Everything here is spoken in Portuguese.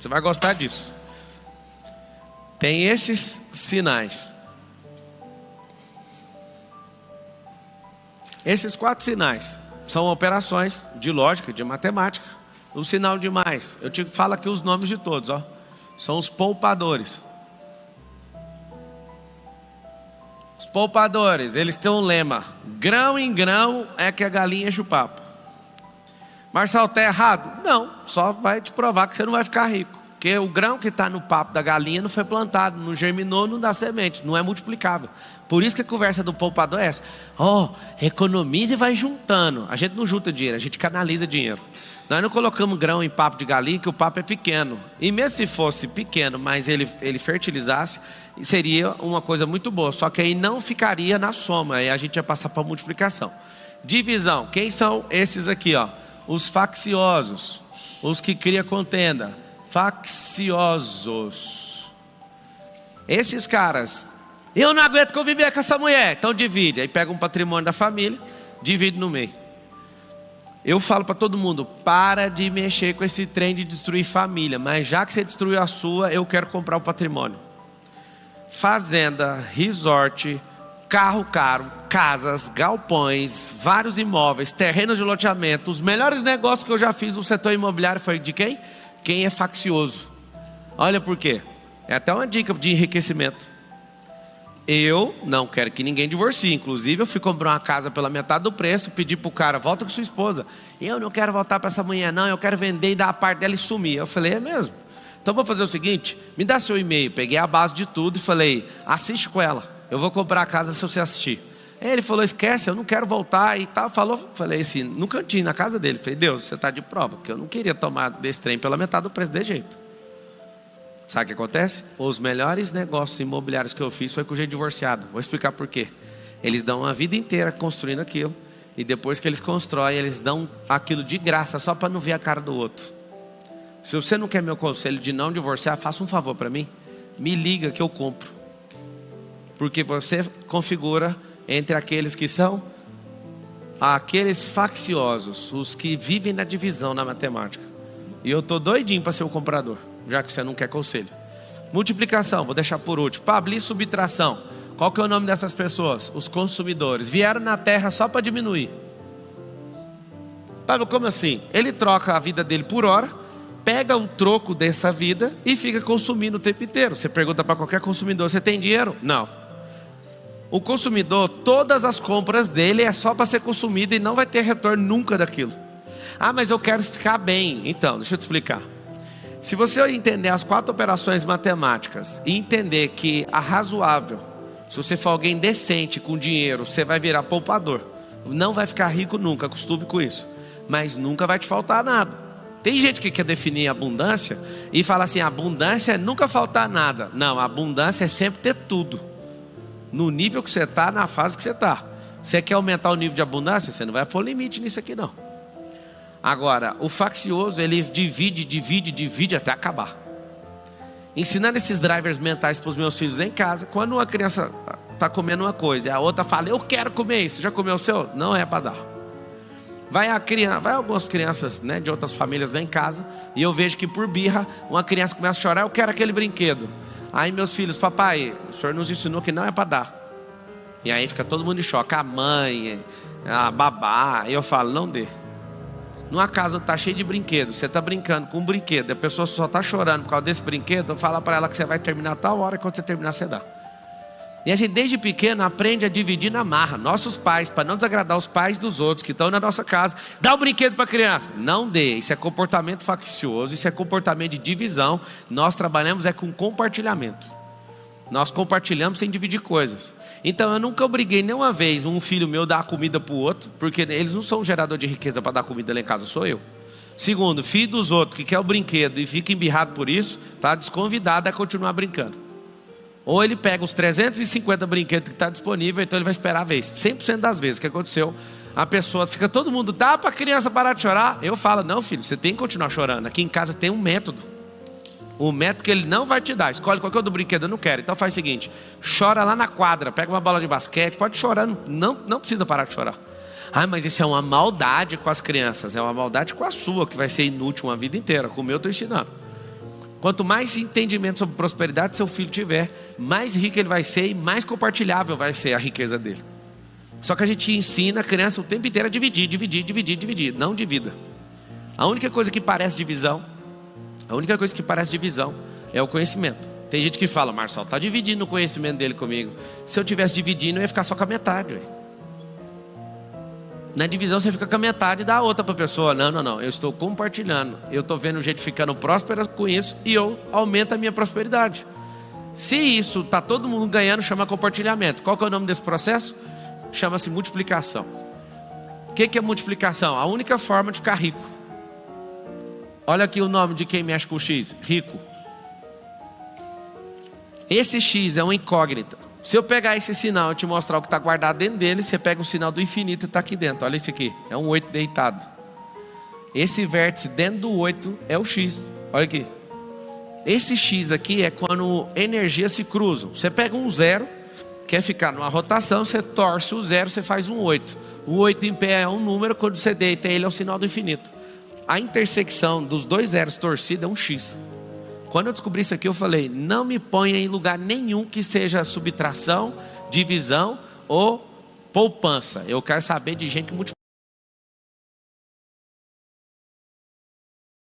Você vai gostar disso. Tem esses sinais. Esses 4 sinais são operações de lógica, de matemática. O sinal de mais, eu te falo aqui os nomes de todos, ó. São os poupadores. Os poupadores, eles têm um lema: grão em grão é que a galinha enche o papo. Marçal, está errado? Não, só vai te provar que você não vai ficar rico. Porque o grão que está no papo da galinha não foi plantado, não germinou, não dá semente, não é multiplicável. Por isso que a conversa do poupador é essa: economiza e vai juntando. A gente não junta dinheiro, a gente canaliza dinheiro. Nós não colocamos grão em papo de galinha, que o papo é pequeno. E mesmo se fosse pequeno, mas ele fertilizasse, seria uma coisa muito boa. Só que aí não ficaria na soma, aí a gente ia passar para multiplicação. Divisão, quem são esses aqui, ó? Os facciosos, os que criam contenda. Facciosos. Esses caras: eu não aguento conviver com essa mulher, então divide. Aí pega um patrimônio da família, divide no meio. Eu falo para todo mundo: para de mexer com esse trem de destruir família. Mas já que você destruiu a sua, eu quero comprar o patrimônio. Fazenda, resort, carro caro, casas, galpões, vários imóveis, terrenos de loteamento. Os melhores negócios que eu já fiz no setor imobiliário foi de quem? Quem é faccioso. Olha por quê. É até uma dica de enriquecimento. Eu não quero que ninguém divorcie. Inclusive eu fui comprar uma casa pela metade do preço, pedi pro cara: volta com sua esposa. Eu não quero voltar para essa mulher não, eu quero vender e dar a parte dela e sumir. Eu falei: é mesmo? Então vou fazer o seguinte, me dá seu e-mail. Peguei a base de tudo e falei: assiste com ela, eu vou comprar a casa se você assistir. Ele falou: esquece, eu não quero voltar e tal. Falei assim, no cantinho, na casa dele. Falei: Deus, você está de prova, porque eu não queria tomar desse trem pela metade do preço de jeito. Sabe o que acontece? Os melhores negócios imobiliários que eu fiz foi com gente divorciado. Vou explicar por quê. Eles dão a vida inteira construindo aquilo, e depois que eles constroem, eles dão aquilo de graça, só para não ver a cara do outro. Se você não quer meu conselho de não divorciar, faça um favor para mim, me liga que eu compro. Porque você configura entre aqueles que são aqueles facciosos, os que vivem na divisão na matemática. E eu estou doidinho para ser o comprador, já que você não quer conselho. Multiplicação, vou deixar por último. Pablo, e subtração? Qual que é o nome dessas pessoas? Os consumidores. Vieram na terra só para diminuir. Pablo, como assim? Ele troca a vida dele por hora, pega o troco dessa vida e fica consumindo o tempo inteiro. Você pergunta para qualquer consumidor: você tem dinheiro? Não. O consumidor, todas as compras dele é só para ser consumido e não vai ter retorno nunca daquilo. Ah, mas eu quero ficar bem. Então, deixa eu te explicar. Se você entender as 4 operações matemáticas e entender que a razoável, se você for alguém decente com dinheiro, você vai virar poupador. Não vai ficar rico nunca, acostume com isso. Mas nunca vai te faltar nada. Tem gente que quer definir abundância e fala assim: abundância é nunca faltar nada. Não, abundância é sempre ter tudo. No nível que você está, na fase que você está. Você quer aumentar o nível de abundância? Você não vai pôr limite nisso aqui não. Agora, o faccioso, ele divide até acabar. Ensinando esses drivers mentais para os meus filhos em casa. Quando uma criança está comendo uma coisa e a outra fala: eu quero comer isso, já comeu o seu? Não é para dar. Vai algumas crianças, né, de outras famílias lá em casa, e eu vejo que por birra uma criança começa a chorar: eu quero aquele brinquedo. Aí meus filhos: papai, o senhor nos ensinou que não é para dar. E aí fica todo mundo em choque, a mãe, a babá. E eu falo: não dê. Numa casa onde está cheio de brinquedos, você está brincando com um brinquedo, a pessoa só está chorando por causa desse brinquedo, fala para ela que você vai terminar tal hora, quando você terminar você dá. E a gente desde pequeno aprende a dividir na marra. Nossos pais, para não desagradar os pais dos outros que estão na nossa casa: dá um brinquedo para a criança. Não dê, isso é comportamento faccioso, isso é comportamento de divisão. Nós trabalhamos com compartilhamento. Nós compartilhamos sem dividir coisas. Então eu nunca obriguei nenhuma vez um filho meu a dar comida para o outro, porque eles não são um gerador de riqueza para dar comida lá em casa, sou eu. Segundo, filho dos outros que quer o brinquedo e fica embirrado por isso, está desconvidado a continuar brincando. Ou ele pega os 350 brinquedos que está disponível, então ele vai esperar a vez. 100% das vezes, o que aconteceu? A pessoa fica, todo mundo: dá para a criança parar de chorar? Eu falo: não, filho, você tem que continuar chorando. Aqui em casa tem um método. O método que ele não vai te dar. Escolhe qualquer outro brinquedo, eu não quero. Então faz o seguinte: chora lá na quadra, pega uma bola de basquete, pode chorar, não precisa parar de chorar. Ah, mas isso é uma maldade com as crianças. É uma maldade com a sua, que vai ser inútil uma vida inteira. Com o meu eu estou ensinando. Quanto mais entendimento sobre prosperidade seu filho tiver, mais rico ele vai ser e mais compartilhável vai ser a riqueza dele. Só que a gente ensina a criança o tempo inteiro a dividir, não divida. A única coisa que parece divisão é o conhecimento. Tem gente que fala, Marcelo, está dividindo o conhecimento dele comigo. Se eu estivesse dividindo, eu ia ficar só com a metade. Ué. Na divisão você fica com a metade e dá a outra para a pessoa. Não, eu estou compartilhando. Eu estou vendo gente ficando próspera com isso e eu aumento a minha prosperidade. Se isso está todo mundo ganhando, chama compartilhamento. Qual que é o nome desse processo? Chama-se multiplicação. O que é multiplicação? A única forma de ficar rico. Olha aqui o nome de quem mexe com o X. Rico. Esse X é uma incógnita. Se eu pegar esse sinal e te mostrar o que está guardado dentro dele, você pega o sinal do infinito e está aqui dentro. Olha esse aqui. É um 8 deitado. Esse vértice dentro do 8 é o X. Olha aqui. Esse X aqui é quando energias se cruzam. Você pega um 0... quer ficar numa rotação, você torce o 0, você faz um 8. O 8 em pé é um número, quando você deita ele é o sinal do infinito. A intersecção dos dois zeros torcidos é um X. Quando eu descobri isso aqui, eu falei, não me ponha em lugar nenhum que seja subtração, divisão ou poupança. Eu quero saber de gente que multiplica.